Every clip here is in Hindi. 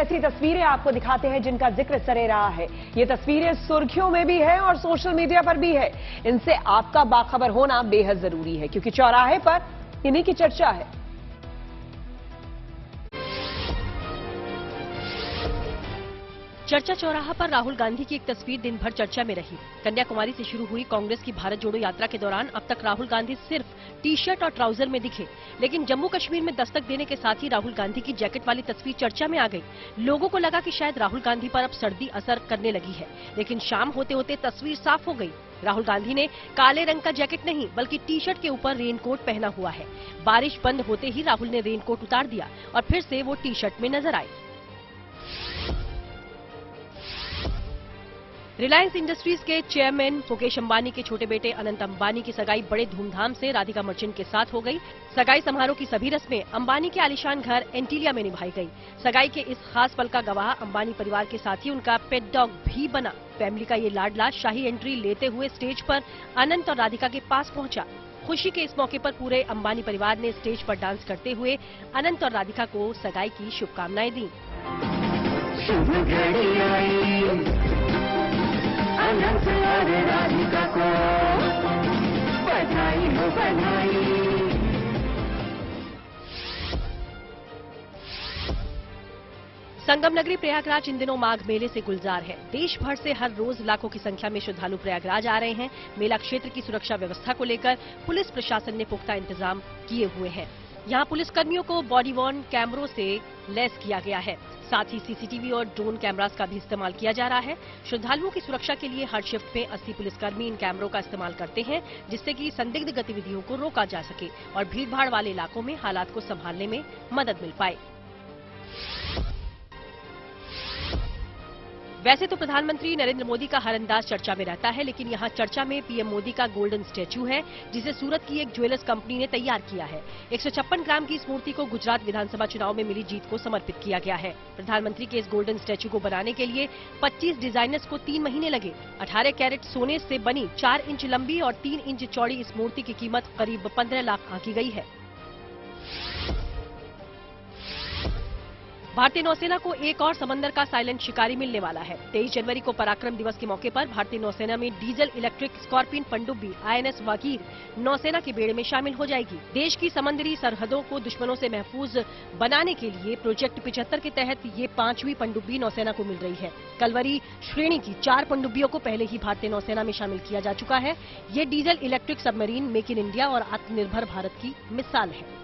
ऐसी तस्वीरें आपको दिखाते हैं जिनका जिक्र सरे रहा है। ये तस्वीरें सुर्खियों में भी है और सोशल मीडिया पर भी है। इनसे आपका बाखबर होना बेहद जरूरी है क्योंकि चौराहे पर इन्हीं की चर्चा है। चर्चा चौराहा पर राहुल गांधी की एक तस्वीर दिन भर चर्चा में रही। कन्याकुमारी से शुरू हुई कांग्रेस की भारत जोड़ो यात्रा के दौरान अब तक राहुल गांधी सिर्फ टी शर्ट और ट्राउजर में दिखे, लेकिन जम्मू कश्मीर में दस्तक देने के साथ ही राहुल गांधी की जैकेट वाली तस्वीर चर्चा में आ गई। लोगों को लगा कि शायद राहुल गांधी पर अब सर्दी असर करने लगी है, लेकिन शाम होते होते तस्वीर साफ हो गई। राहुल गांधी ने काले रंग का जैकेट नहीं बल्कि टी शर्ट के ऊपर रेनकोट पहना हुआ है। बारिश बंद होते ही राहुल ने रेनकोट उतार दिया और फिर से वो टी शर्ट में नजर आए। रिलायंस इंडस्ट्रीज के चेयरमैन मुकेश अंबानी के छोटे बेटे अनंत अंबानी की सगाई बड़े धूमधाम से राधिका मर्चेंट के साथ हो गई। सगाई समारोह की सभी रस्में अंबानी के आलीशान घर एंटीलिया में निभाई गई। सगाई के इस खास पल का गवाह अंबानी परिवार के साथ ही उनका पेट डॉग भी बना। फैमिली का ये लाडला शाही एंट्री लेते हुए स्टेज पर अनंत और राधिका के पास पहुंचा। खुशी के इस मौके पर पूरे अंबानी परिवार ने स्टेज पर डांस करते हुए अनंत और राधिका को सगाई की शुभकामनाएं दी। अनंत और राधिका को बधाई हो बधाई। संगम नगरी प्रयागराज इन दिनों माघ मेले से गुलजार है। देश भर से हर रोज लाखों की संख्या में श्रद्धालु प्रयागराज आ रहे हैं। मेला क्षेत्र की सुरक्षा व्यवस्था को लेकर पुलिस प्रशासन ने पुख्ता इंतजाम किए हुए हैं। यहाँ पुलिस कर्मियों को बॉडी वॉर्न कैमरों से लैस किया गया है। साथ ही सीसीटीवी और ड्रोन कैमरास का भी इस्तेमाल किया जा रहा है। श्रद्धालुओं की सुरक्षा के लिए हर शिफ्ट में 80 पुलिसकर्मी इन कैमरों का इस्तेमाल करते हैं, जिससे कि संदिग्ध गतिविधियों को रोका जा सके और भीड़भाड़ वाले इलाकों में हालात को संभालने में मदद मिल पाए। वैसे तो प्रधानमंत्री नरेंद्र मोदी का हर अंदाज चर्चा में रहता है, लेकिन यहाँ चर्चा में पीएम मोदी का गोल्डन स्टैचू है, जिसे सूरत की एक ज्वेलर्स कंपनी ने तैयार किया है। 156 ग्राम की इस मूर्ति को गुजरात विधानसभा चुनाव में मिली जीत को समर्पित किया गया है। प्रधानमंत्री के इस गोल्डन स्टैचू को बनाने के लिए 25 डिजाइनर्स को 3 महीने लगे। 18 कैरेट सोने से बनी 4 इंच लंबी और 3 इंच चौड़ी इस मूर्ति की कीमत करीब 15 लाख आंकी गई है। भारतीय नौसेना को एक और समंदर का साइलेंट शिकारी मिलने वाला है। 23 जनवरी को पराक्रम दिवस के मौके पर भारतीय नौसेना में डीजल इलेक्ट्रिक स्कॉर्पियन पनडुब्बी INS वागीर नौसेना के बेड़े में शामिल हो जाएगी। देश की समुद्री सरहदों को दुश्मनों से महफूज बनाने के लिए प्रोजेक्ट 75 के तहत ये 5वीं पनडुब्बी नौसेना को मिल रही है। कलवरी श्रेणी की 4 पनडुब्बियों को पहले ही भारतीय नौसेना में शामिल किया जा चुका है। ये diesel electric submarine make in India और आत्मनिर्भर भारत की मिसाल है।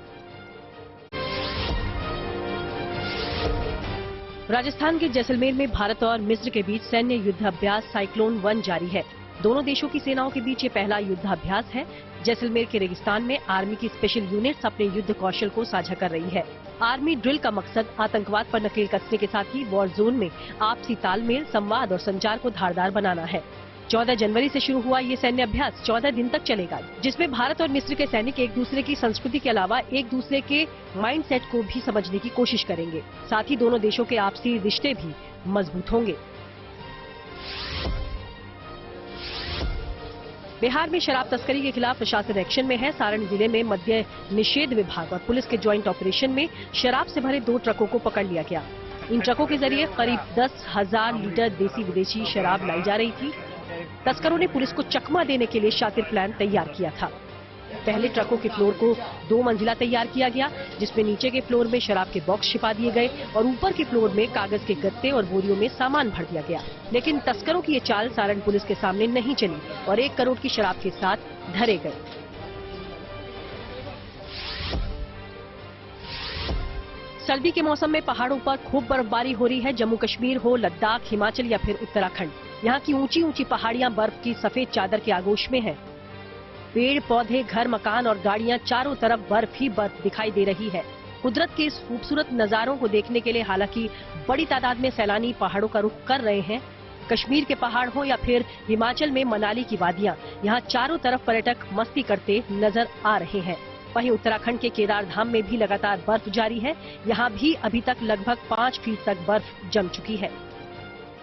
राजस्थान के जैसलमेर में भारत और मिस्र के बीच सैन्य युद्ध अभ्यास साइक्लोन 1 जारी है। दोनों देशों की सेनाओं के बीच ये पहला युद्ध अभ्यास है। जैसलमेर के रेगिस्तान में आर्मी की स्पेशल यूनिट्स अपने युद्ध कौशल को साझा कर रही है। आर्मी ड्रिल का मकसद आतंकवाद पर नकेल कसने के साथ ही वॉर जोन में आपसी तालमेल, संवाद और संचार को धारदार बनाना है। 14 जनवरी से शुरू हुआ ये सैन्य अभ्यास 14 दिन तक चलेगा, जिसमें भारत और मिस्र के सैनिक एक दूसरे की संस्कृति के अलावा एक दूसरे के माइंडसेट को भी समझने की कोशिश करेंगे। साथ ही दोनों देशों के आपसी रिश्ते भी मजबूत होंगे। बिहार में शराब तस्करी के खिलाफ प्रशासन एक्शन में है। सारण जिले में मद्य निषेध विभाग और पुलिस के ज्वाइंट ऑपरेशन में शराब से भरे 2 ट्रकों को पकड़ लिया गया। इन ट्रकों के जरिए करीब 10,000 लीटर देसी विदेशी शराब लाई जा रही थी। तस्करों ने पुलिस को चकमा देने के लिए शातिर प्लान तैयार किया था। पहले ट्रकों के फ्लोर को 2 मंजिला तैयार किया गया, जिसमें नीचे के फ्लोर में शराब के बॉक्स छिपा दिए गए और ऊपर के फ्लोर में कागज के गत्ते और बोरियों में सामान भर दिया गया। लेकिन तस्करों की ये चाल सारण पुलिस के सामने नहीं चली और 1 करोड़ की शराब के साथ धरे गए। सर्दी के मौसम में पहाड़ों पर खूब बर्फबारी हो रही है। जम्मू कश्मीर हो, लद्दाख, हिमाचल या फिर उत्तराखंड, यहाँ की ऊंची ऊंची पहाड़ियां बर्फ की सफेद चादर के आगोश में हैं। पेड़ पौधे, घर मकान और गाड़ियां, चारों तरफ बर्फ ही बर्फ दिखाई दे रही है। कुदरत के इस खूबसूरत नजारों को देखने के लिए हालांकि बड़ी तादाद में सैलानी पहाड़ों का रुख कर रहे हैं। कश्मीर के पहाड़ हो या फिर हिमाचल में मनाली की वादियां, यहाँ चारों तरफ पर्यटक मस्ती करते नजर आ रहे हैं। वहीं उत्तराखंड के केदार धाम में भी लगातार बर्फ जारी है। यहाँ भी अभी तक लगभग 5 फीट तक बर्फ जम चुकी है।